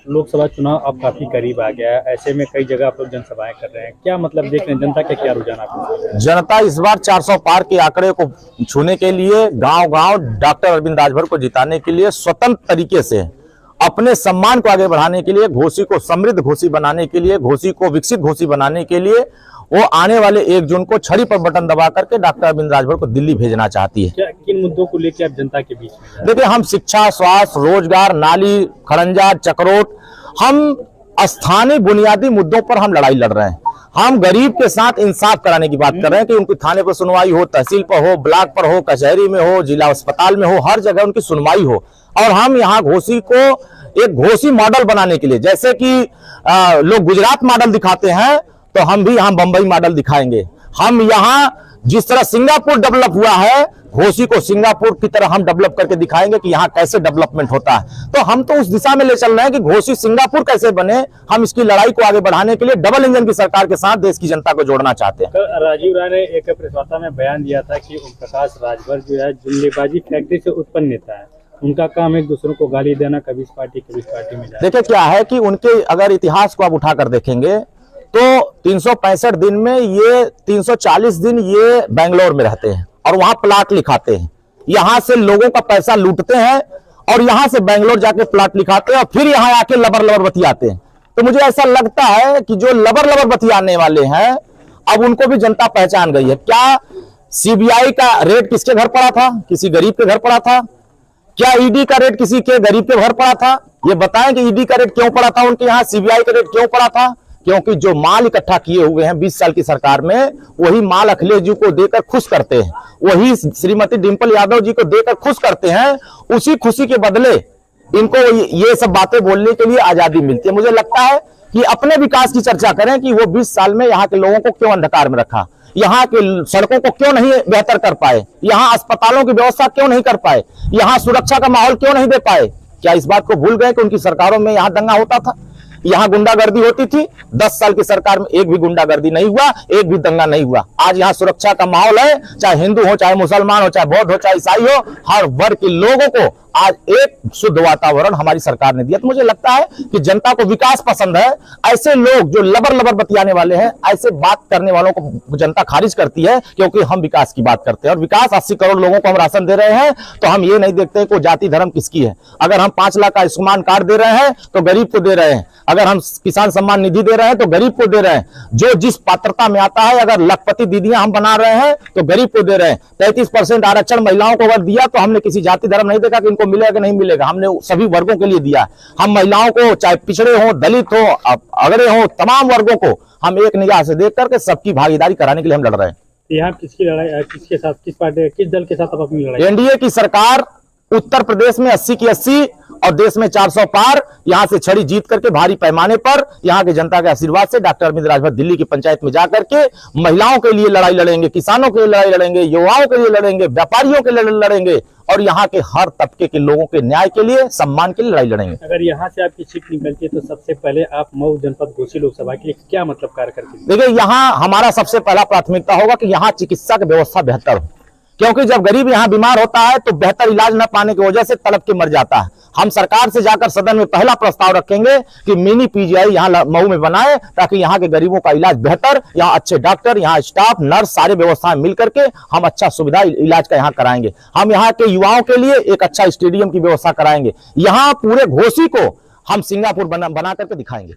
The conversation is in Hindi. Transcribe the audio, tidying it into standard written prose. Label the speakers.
Speaker 1: लोकसभा चुनाव अब काफी करीब आ गया है, ऐसे में कई जगह आप लोग जनसभाएं कर रहे हैं, क्या मतलब देख रहे हैं, जनता के क्या रुझान आप?
Speaker 2: जनता इस बार 400 पार के आंकड़े को छूने के लिए गांव-गांव डॉक्टर अरविंद राजभर को जिताने के लिए स्वतंत्र तरीके से अपने सम्मान को आगे बढ़ाने के लिए, घोसी को समृद्ध घोसी बनाने के लिए, घोसी को विकसित घोसी बनाने के लिए वो आने वाले 1 जून को छड़ी पर बटन दबा करके डॉक्टर अरविंद राजभर को दिल्ली भेजना चाहती है।
Speaker 1: क्या किन मुद्दों को लेकर आप जनता के बीच में?
Speaker 2: देखिए, हम शिक्षा, स्वास्थ्य, रोजगार, नाली, खड़ंजा, चक्रोट, हम स्थानीय बुनियादी मुद्दों पर हम लड़ाई लड़ रहे हैं। हम गरीब के साथ इंसाफ कराने की बात कर रहे हैं कि उनकी थाने पर सुनवाई हो, तहसील पर हो, ब्लॉक पर हो, कचहरी में हो, जिला अस्पताल में हो, हर जगह उनकी सुनवाई हो। और हम यहाँ घोसी को एक घोसी मॉडल बनाने के लिए, जैसे कि लोग गुजरात मॉडल दिखाते हैं, तो हम भी यहाँ बंबई मॉडल दिखाएंगे। हम यहाँ जिस तरह सिंगापुर डेवलप हुआ है, घोसी को सिंगापुर की तरह हम डेवलप करके दिखाएंगे कि यहाँ कैसे डेवलपमेंट होता है। तो हम तो उस दिशा में ले चल रहे हैं कि घोसी सिंगापुर कैसे बने। हम इसकी लड़ाई को आगे बढ़ाने के लिए डबल इंजन की सरकार के साथ देश की जनता को जोड़ना चाहते हैं।
Speaker 1: राजीव राय ने एक प्रेस वार्ता में बयान दिया था कि ओम प्रकाश राजभर जो है जुमलेबाजी फैक्ट्री से उत्पन्न नेता है, उनका काम एक दूसरों को गाली देना, कभी इस पार्टी कभी इस पार्टी में।
Speaker 2: देखिए, क्या है कि उनके अगर इतिहास को आप उठाकर देखेंगे तो 365 दिन में ये 340 दिन ये बेंगलोर में रहते हैं और वहां प्लाट लिखाते हैं। यहां से लोगों का पैसा लूटते हैं और यहां से बेंगलोर जाके प्लाट लिखाते हैं और फिर यहां आके लबर बतियाते हैं। तो मुझे ऐसा लगता है कि जो लबर बतियाने वाले हैं, अब उनको भी जनता पहचान गई है। क्या सीबीआई का रेड किसके घर पड़ा था? किसी गरीब के घर पड़ा था? क्या ईडी का रेड किसी के गरीब के घर पड़ा था? ये बताएं कि ईडी का रेड क्यों पड़ा था उनके यहाँ, सीबीआई का रेड क्यों पड़ा था? क्योंकि जो माल इकट्ठा किए हुए हैं 20 साल की सरकार में, वही माल अखिलेश जी को देकर खुश करते हैं, वही श्रीमती डिंपल यादव जी को देकर खुश करते हैं। उसी खुशी के बदले इनको ये सब बातें बोलने के लिए आजादी मिलती है। मुझे लगता है कि अपने विकास की चर्चा करें कि वो 20 साल में यहाँ के लोगों को क्यों अंधकार में रखा, यहाँ के सड़कों को क्यों नहीं बेहतर कर पाए, यहाँ अस्पतालों की व्यवस्था क्यों नहीं कर पाए, यहाँ सुरक्षा का माहौल क्यों नहीं दे पाए। क्या इस बात को भूल गए कि उनकी सरकारों में यहाँ दंगा होता था, यहाँ गुंडागर्दी होती थी? 10 साल की सरकार में एक भी गुंडागर्दी नहीं हुआ, एक भी दंगा नहीं हुआ। आज यहाँ सुरक्षा का माहौल है, चाहे हिंदू हो, चाहे मुसलमान हो, चाहे बौद्ध हो, चाहे ईसाई हो, हर वर्ग के लोगों को आज एक शुद्ध वातावरण हमारी सरकार ने दिया। तो मुझे लगता है कि जनता को विकास पसंद है। ऐसे लोग जो लबर बतियाने वाले हैं, ऐसे बात करने वालों को जनता खारिज करती है, क्योंकि हम विकास की बात करते हैं और विकास 80 करोड़ लोगों को हम राशन दे रहे हैं। तो हम ये नहीं देखते कि जाति धर्म किसकी है। अगर हम 5 लाख का आयुष्मान कार्ड दे रहे हैं तो गरीब को दे रहे हैं, अगर हम किसान सम्मान निधि दे रहे हैं तो गरीब को दे रहे हैं। जो जिस पात्रता में आता है, अगर लखपति दीदियां हम बना रहे हैं तो गरीब को दे रहे हैं। 33% आरक्षण महिलाओं को अगर दिया तो हमने किसी जाति धर्म नहीं देखा कि इनको मिलेगा कि नहीं मिलेगा, हमने सभी वर्गों के लिए दिया। हम महिलाओं को, चाहे पिछड़े हो, दलित हो, अगड़े हो, तमाम वर्गों को हम एक निगाह से देख करके सबकी भागीदारी कराने के लिए हम लड़ रहे हैं।
Speaker 1: यहाँ किसकी लड़ाई, किसके साथ, किस पार्टी, किस दल के साथ आप अपनी लड़ाई?
Speaker 2: एनडीए की सरकार उत्तर प्रदेश में 80 की 80 और देश में 400 पार, यहां से छड़ी जीत करके भारी पैमाने पर यहां के जनता के आशीर्वाद से डॉक्टर अरविंद राजभर दिल्ली की पंचायत में जाकर के महिलाओं के लिए लड़ाई लड़ेंगे, किसानों के लिए लड़ाई लड़ेंगे, युवाओं के लिए लड़ेंगे, व्यापारियों के लिए लड़ेंगे और यहाँ के हर तबके के लोगों के न्याय के लिए, सम्मान के लिए लड़ाई लड़ेंगे।
Speaker 1: अगर यहाँ से आपकी सीट निकलती है तो सबसे पहले आप मऊ जनपद घोसी लोकसभा के लिए क्या मतलब कार्य करके?
Speaker 2: देखिए, यहाँ हमारा सबसे पहला प्राथमिकता होगा कि यहाँ चिकित्सा की व्यवस्था बेहतर हो, क्योंकि जब गरीब यहाँ बीमार होता है तो बेहतर इलाज न पाने की वजह से तड़प के मर जाता है। हम सरकार से जाकर सदन में पहला प्रस्ताव रखेंगे कि मिनी पीजीआई यहाँ मऊ में बनाए, ताकि यहाँ के गरीबों का इलाज बेहतर, यहाँ अच्छे डॉक्टर, यहाँ स्टाफ, नर्स, सारे व्यवस्थाएं मिल करके हम अच्छा सुविधा इलाज का यहाँ कराएंगे। हम यहाँ के युवाओं के लिए एक अच्छा स्टेडियम की व्यवस्था कराएंगे। यहाँ पूरे घोसी को हम सिंगापुर बना करके दिखाएंगे।